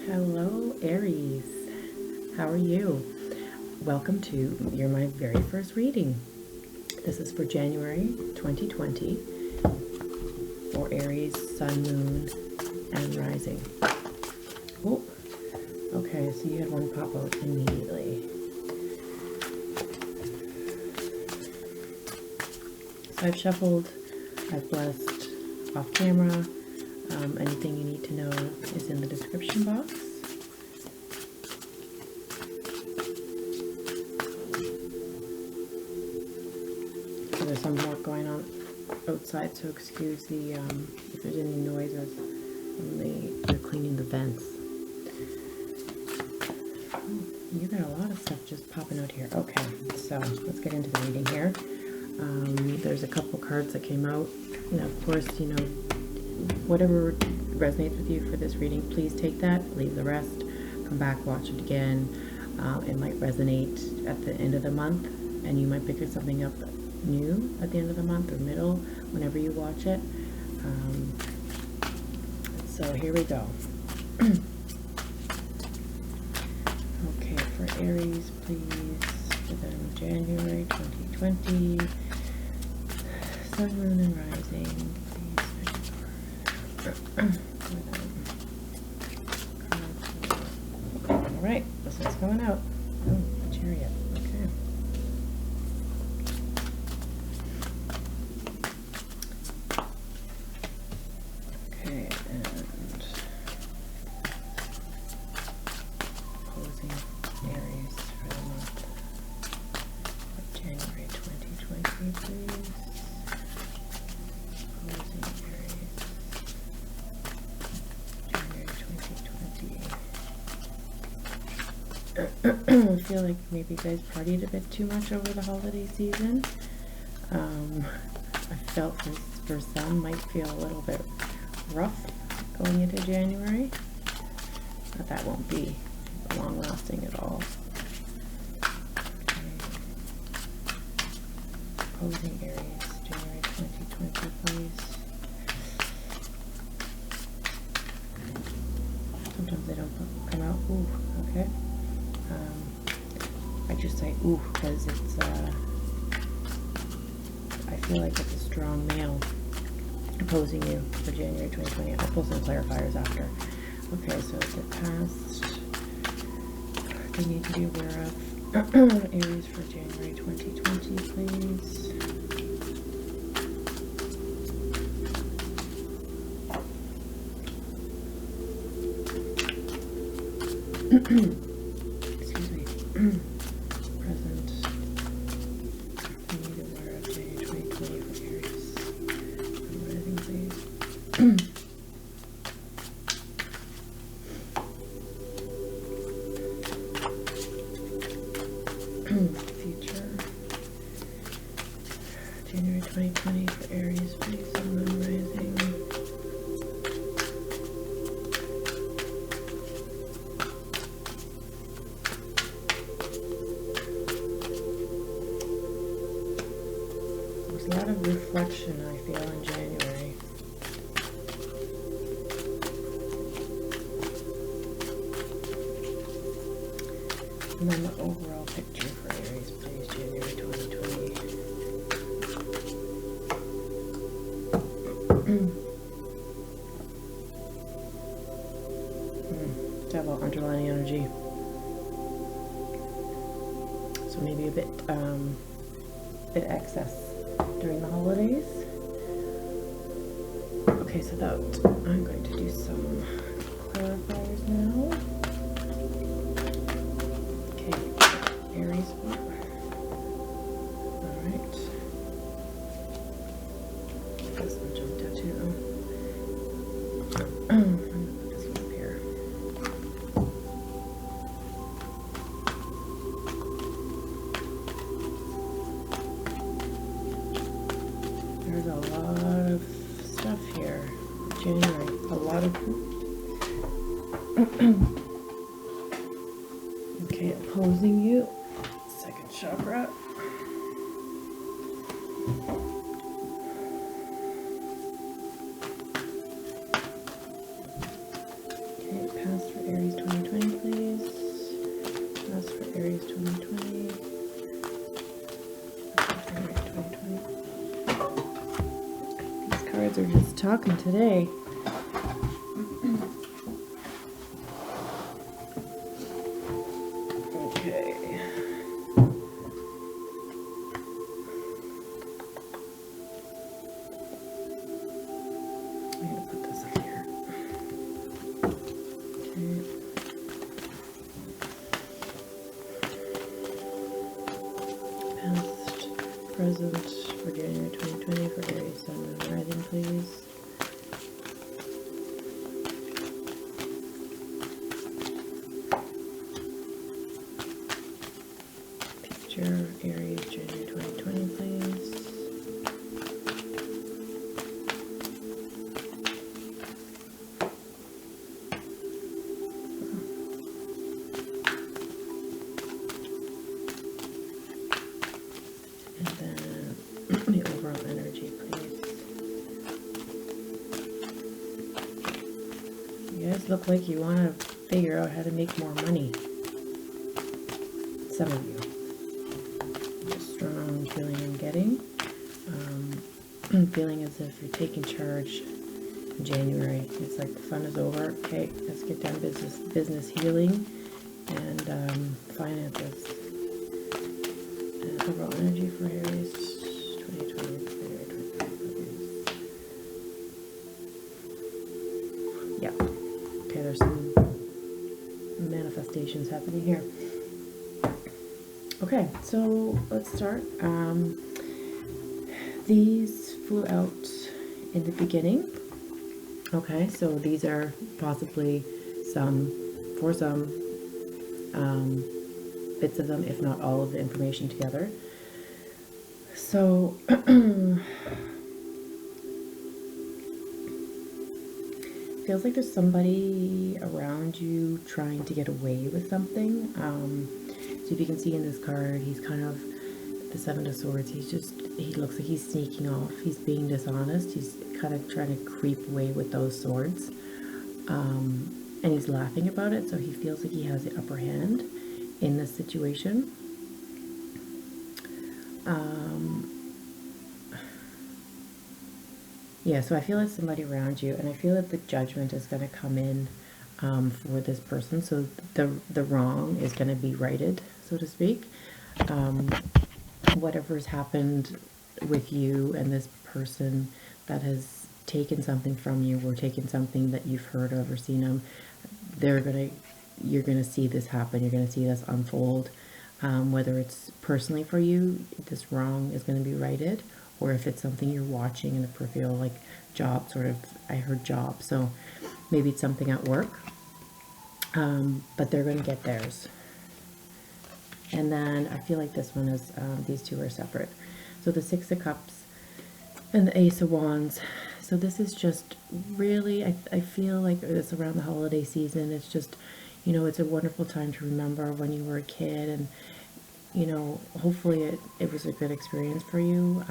Hello, Aries. How are you? Welcome to my very first reading. This is for January 2020 for Aries, Sun, Moon, and Rising. Oh, okay, so you had one pop out immediately. So I've shuffled, I've blessed off camera. Anything you need to know is in the description box. So there's some work going on outside, so excuse the if there's any noises when they're cleaning the vents. Oh, you got a lot of stuff just popping out here. Okay, so let's get into the reading here. There's a couple cards that came out, and of course, you know, whatever resonates with you for this reading, please take that, leave the rest, come back, watch it again. It might resonate at the end of the month, and you might pick something up new at the end of the month or middle, whenever you watch it. So here we go. Okay, for Aries, please, for them, January 2020, Sun, Moon, and Rising. Alright, this one's going out. Oh, the Chariot. Okay. Okay, and opposing Aries for the month of January 2020, please. Opposing Aries. I feel like maybe you guys partied a bit too much over the holiday season. I felt this for some might feel a little bit rough going into January, but that won't be long lasting at all. Okay. Opposing Aries, January 2020, please. Sometimes they don't come out. Ooh, okay. I just say ooh because it's I feel like it's a strong male opposing you for January 2020. I'll pull some clarifiers after. Okay, so the past they need to be aware of. Aries for January 2020, please. Excuse me. Present. You need to wear a January 2020 for Aries. I'm writing, please. Future. January 2020 for Aries, please. Sun, Moon, Rising. There's a lot of reflection, I feel, in January. And then the overall picture for Aries, please, January 2020. Devil, underlining energy. So maybe a bit excess during the holidays. Okay, so that I'm going to do some clarifiers now. Okay, Aries. Alright. This one jumped out too. I'm gonna put this one up here. There's a lot of stuff here. January. A lot of... Okay, opposing you. Second chakra. Okay, past for Aries talking today. Okay. I'm gonna put this up here. Okay. Past, present for January 2020 for Aries, Sun, and Rising, please. Picture Aries, January 2020, please. And then the overall energy, please. You guys look like you want to figure out how to make more money. Some of you. A strong feeling I'm getting. I'm feeling as if you're taking charge in January. It's like the fun is over. Okay, let's get down to business healing and finances. And overall energy for Aries 2020. Yeah. Okay, there's some manifestations happening here. Okay, so let's start. These flew out in the beginning. Okay, so these are possibly for some bits of them, if not all of the information together. So feels like there's somebody around you trying to get away with something. So if you can see in this card, he's kind of the Seven of Swords. He looks like he's sneaking off. He's being dishonest. He's kind of trying to creep away with those swords. And he's laughing about it, so he feels like he has the upper hand in this situation. Yeah, so I feel like somebody around you, and I feel that the judgment is going to come in for this person. So the wrong is going to be righted, so to speak. Whatever's happened with you and this person that has taken something from you, or taken something that you've heard of or seen them, you're gonna see this happen. You're gonna see this unfold. Whether it's personally for you, this wrong is going to be righted, or if it's something you're watching in a peripheral, like job, sort of. I heard job, so maybe it's something at work. But they're going to get theirs. And then I feel like this one is, these two are separate. So the Six of Cups and the Ace of Wands. So this is just really, I feel like it's around the holiday season. It's just, you know, it's a wonderful time to remember when you were a kid, and, you know, hopefully it was a good experience for you.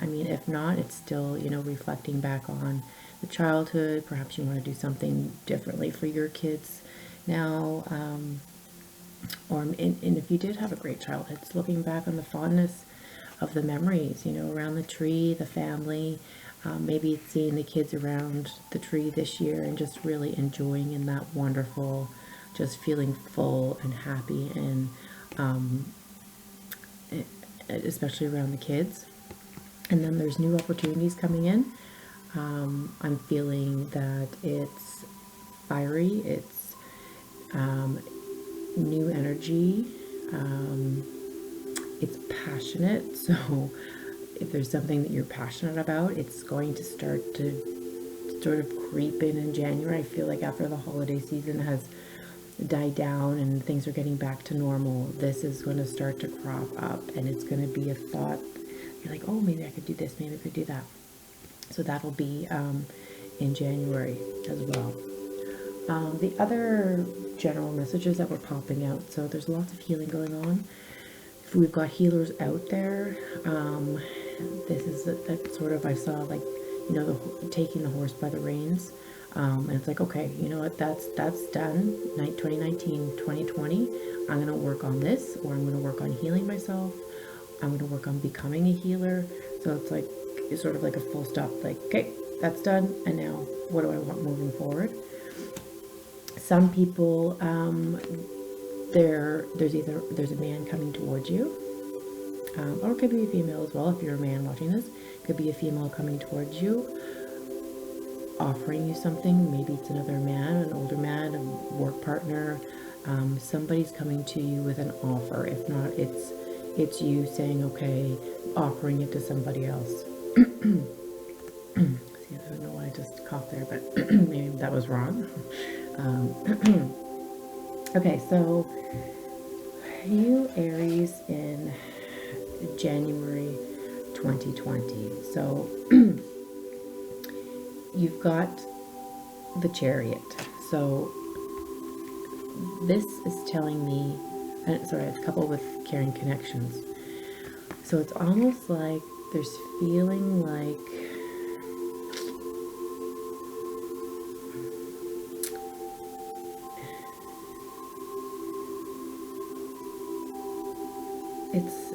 I mean, if not, it's still, you know, reflecting back on the childhood. Perhaps you want to do something differently for your kids now. And if you did have a great childhood, it's looking back on the fondness of the memories, you know, around the tree, the family. Maybe it's seeing the kids around the tree this year and just really enjoying in that wonderful, just feeling full and happy, and especially around the kids. And then there's new opportunities coming in. I'm feeling that it's fiery, it's new energy, it's passionate. So if there's something that you're passionate about, it's going to start to sort of creep in January. I feel like after the holiday season has died down and things are getting back to normal, this is going to start to crop up, and it's going to be a thought. You're like, oh, maybe I could do this, maybe I could do that. So that'll be in January as well. The other general messages that were popping out, so there's lots of healing going on. If we've got healers out there, this is that sort of, I saw, like, you know, taking the horse by the reins. And it's like, okay, you know what, that's done. 2019, 2020, I'm going to work on this, or I'm going to work on healing myself. I'm going to work on becoming a healer. So it's like, it's sort of like a full stop, like, okay, that's done, and now what do I want moving forward? Some people, there's a man coming towards you, or it could be a female as well. If you're a man watching this, it could be a female coming towards you, offering you something. Maybe it's another man, an older man, a work partner. Somebody's coming to you with an offer. If not, it's you saying, okay, offering it to somebody else. See, I don't know why I just coughed there, but maybe that was wrong. Okay, so you Aries in January 2020. So you've got the Chariot. So this is telling me, sorry, it's coupled with caring connections. So it's almost like there's feeling like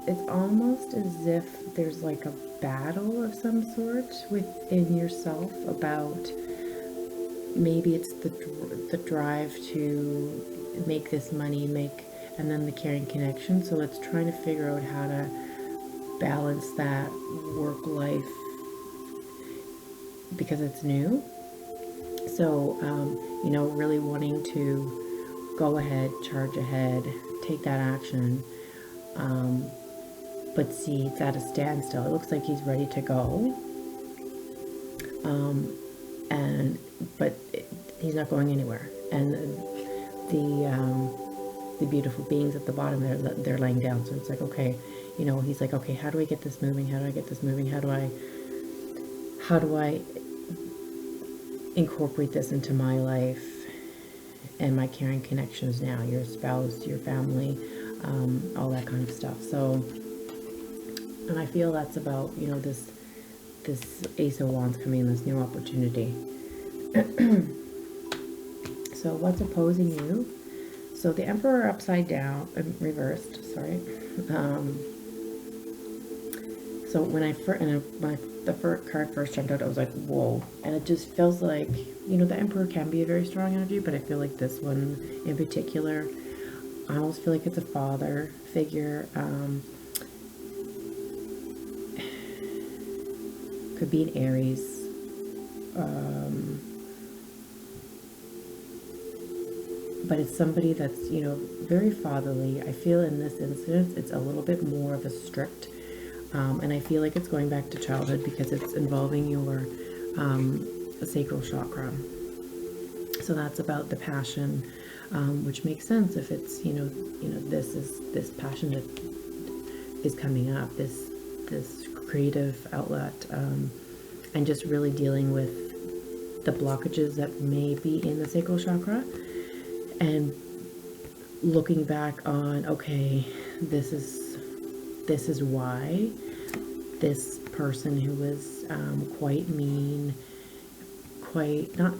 it's almost as if there's like a battle of some sort within yourself about, maybe it's the drive to make this money, and then the caring connection. So it's trying to figure out how to balance that work life because it's new. So, you know, really wanting to go ahead, charge ahead, take that action. But see, it's at a standstill. It looks like he's ready to go. But he's not going anywhere. And the beautiful beings at the bottom there, they're laying down. So it's like, okay, you know, he's like, okay, how do I get this moving? How do I get this moving? How do I incorporate this into my life and my caring connections now? Your spouse, your family, all that kind of stuff. So, and I feel that's about, you know, this Ace of Wands coming in, this new opportunity. So what's opposing you? So the Emperor upside down, reversed, sorry. So when the first card first jumped out, I was like, whoa. And it just feels like, you know, the Emperor can be a very strong energy, but I feel like this one in particular, I almost feel like it's a father figure. Could be an Aries. But it's somebody that's, you know, very fatherly. I feel in this instance, it's a little bit more of a strict, and I feel like it's going back to childhood because it's involving your sacral chakra. So that's about the passion, which makes sense if it's, you know, this passion that is coming up, this creative outlet, and just really dealing with the blockages that may be in the sacral chakra, and looking back on, okay, this is why this person who was quite mean, I'm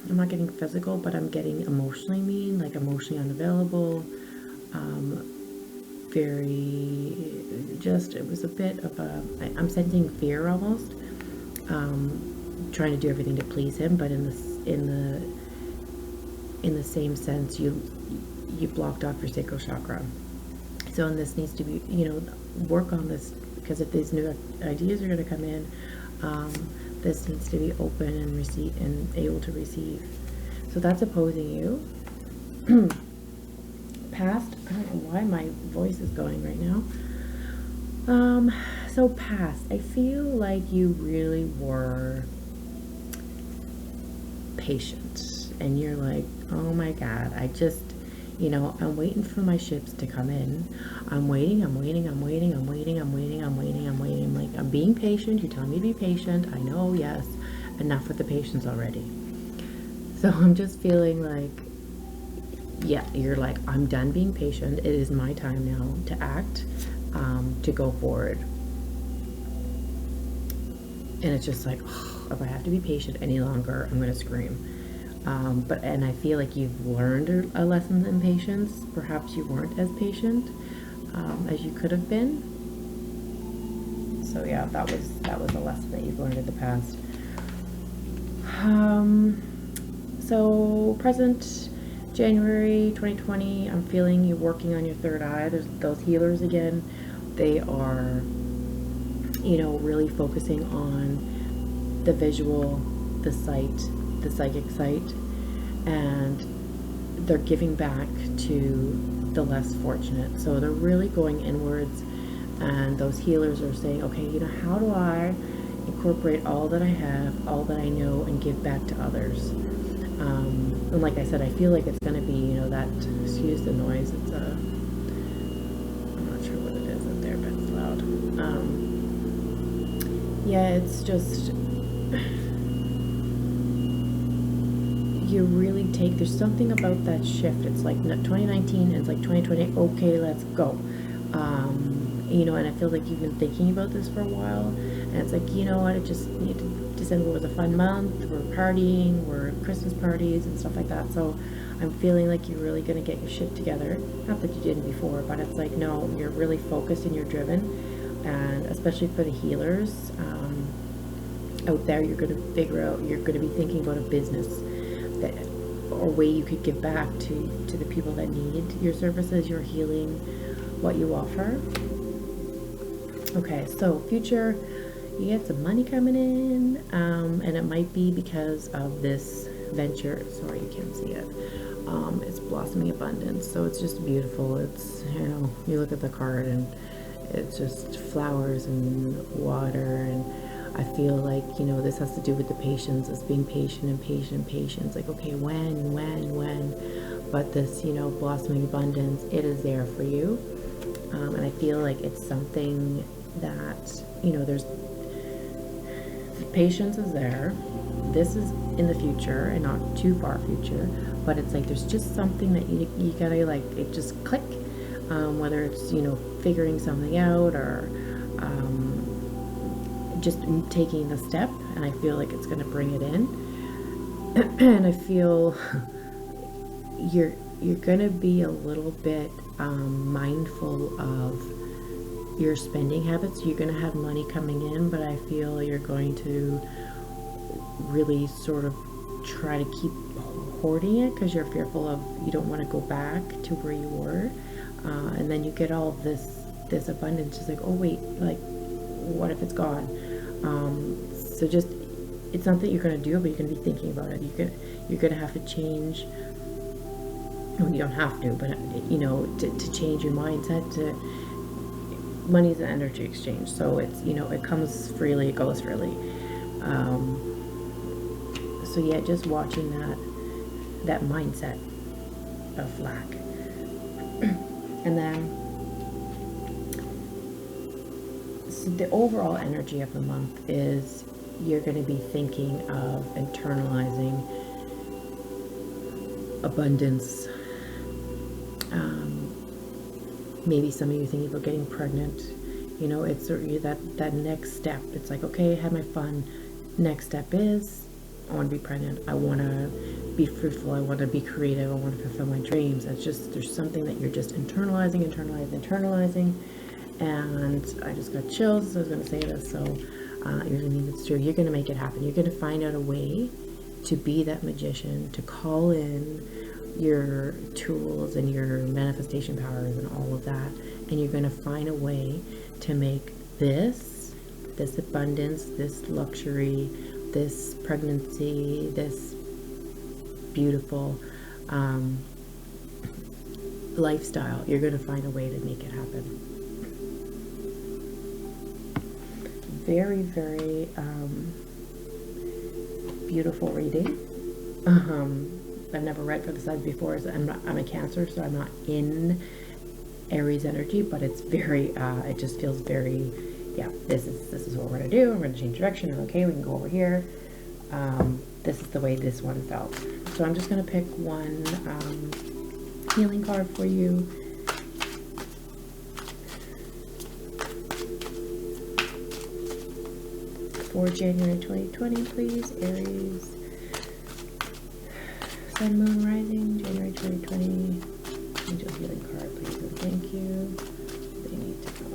not getting physical, but I'm getting emotionally mean, like emotionally unavailable, it was a bit of I'm sensing fear almost, trying to do everything to please him, but in the same sense, you blocked off your sacral chakra. So, and this needs to be, you know, work on this, because if these new ideas are going to come in, this needs to be open and able to receive. So that's opposing you. Past, I don't know why my voice is going right now. So past, I feel like you really were patient, and you're like, oh my God, I just, you know, I'm waiting for my ships to come in. I'm waiting. I'm like, I'm being patient. You're telling me to be patient. I know, yes. Enough with the patience already. So I'm just feeling like, yeah, you're like, I'm done being patient. It is my time now to act, to go forward. And it's just like, oh, if I have to be patient any longer, I'm going to scream. And I feel like you've learned a lesson in patience. Perhaps you weren't as patient as you could have been. So yeah, that was a lesson that you've learned in the past. So present January 2020, I'm feeling you working on your third eye. There's those healers again. They are, you know, really focusing on the visual, the sight, the psychic sight, and they're giving back to the less fortunate. So they're really going inwards, and those healers are saying, okay, you know, how do I incorporate all that I have, all that I know, and give back to others? And like I said, I feel like it's going to be, you know, that, excuse the noise, it's I'm not sure what it is up there, but it's loud. Yeah, it's just, you really take, there's something about that shift. It's like 2019 and it's like 2020, okay, let's go. You know, and I feel like you've been thinking about this for a while, and it's like, you know what, December was a fun month, we're partying, we're at Christmas parties and stuff like that, so I'm feeling like you're really going to get your shit together. Not that you didn't before, but it's like, no, you're really focused and you're driven, and especially for the healers out there, you're going to figure out, you're going to be thinking about a business that, or way you could give back to the people that need your services, your healing, what you offer. Okay, so future, you get some money coming in, and it might be because of this venture. Sorry, you can't see it. It's blossoming abundance, so it's just beautiful. It's, you know, you look at the card and it's just flowers and water, and I feel like, you know, this has to do with the patience. It's being patient and patient and patient. It's like, okay, when, but this, you know, blossoming abundance, it is there for you. And I feel like it's something that, you know, there's patience is there. This is in the future and not too far future, but it's like there's just something that you gotta, like, it just click, whether it's, you know, figuring something out or just taking the step, and I feel like it's gonna bring it in. And I feel you're gonna be a little bit mindful of your spending habits. You're going to have money coming in, but I feel you're going to really sort of try to keep hoarding it because you're fearful of, you don't want to go back to where you were, and then you get all this abundance, just like, oh wait, like, what if it's gone? So just, it's not that you're going to do it, but you're going to be thinking about it. You're going to have to change. No, you don't have to, but, you know, to change your mindset. To money is an energy exchange, so it's, you know, it comes freely, it goes freely. So yeah, just watching that mindset of lack. And then, so the overall energy of the month is you're going to be thinking of internalizing abundance. Maybe some of you thinking about getting pregnant. You know, it's that next step. It's like, okay, I had my fun. Next step is, I want to be pregnant. I want to be fruitful. I want to be creative. I want to fulfill my dreams. It's just, there's something that you're just internalizing. And I just got chills, so I was going to say this. So you're going to mean it's true. You're going to make it happen. You're going to find out a way to be that magician, to call in your tools and your manifestation powers and all of that, and you're going to find a way to make this abundance, this luxury, this pregnancy, this beautiful lifestyle. You're going to find a way to make it happen. Very, very beautiful reading. I've never read for the signs before. So I'm a Cancer, so I'm not in Aries energy, but it's very, it just feels very, yeah, this is what we're going to do. We're going to change direction, and okay, we can go over here. This is the way this one felt. So I'm just going to pick one healing card for you. For January 2020, please, Aries. Sun, Moon, Rising, January 2020. Angel healing card, please, and thank you. They need to go.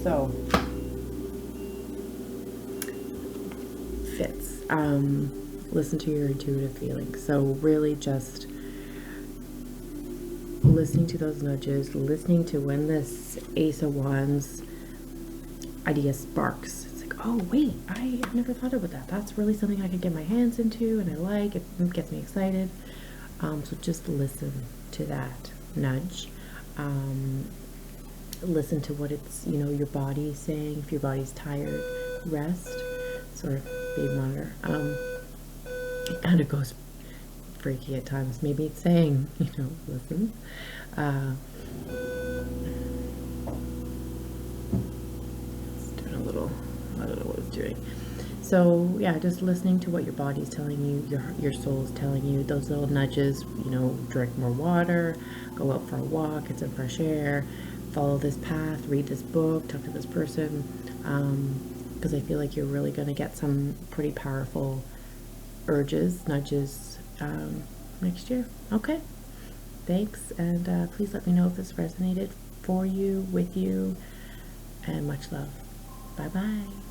So, fits. Listen to your intuitive feelings. So really just listening to those nudges, listening to when this Ace of Wands idea sparks. It's like, oh wait, I've never thought about that. That's really something I could get my hands into and I like. It gets me excited. So just listen to that nudge. Listen to what it's, you know, your body saying. If your body's tired, rest. Sort of babe monitor. It kind of goes freaky at times. Maybe it's saying, you know, listen. It's doing a little, I don't know what it's doing. So yeah, just listening to what your body's telling you, your soul's telling you, those little nudges, you know, drink more water, go out for a walk, get some fresh air, follow this path, read this book, talk to this person, because I feel like you're really going to get some pretty powerful urges, nudges next year. Okay, thanks, and please let me know if this resonated for you, with you, and much love. Bye-bye.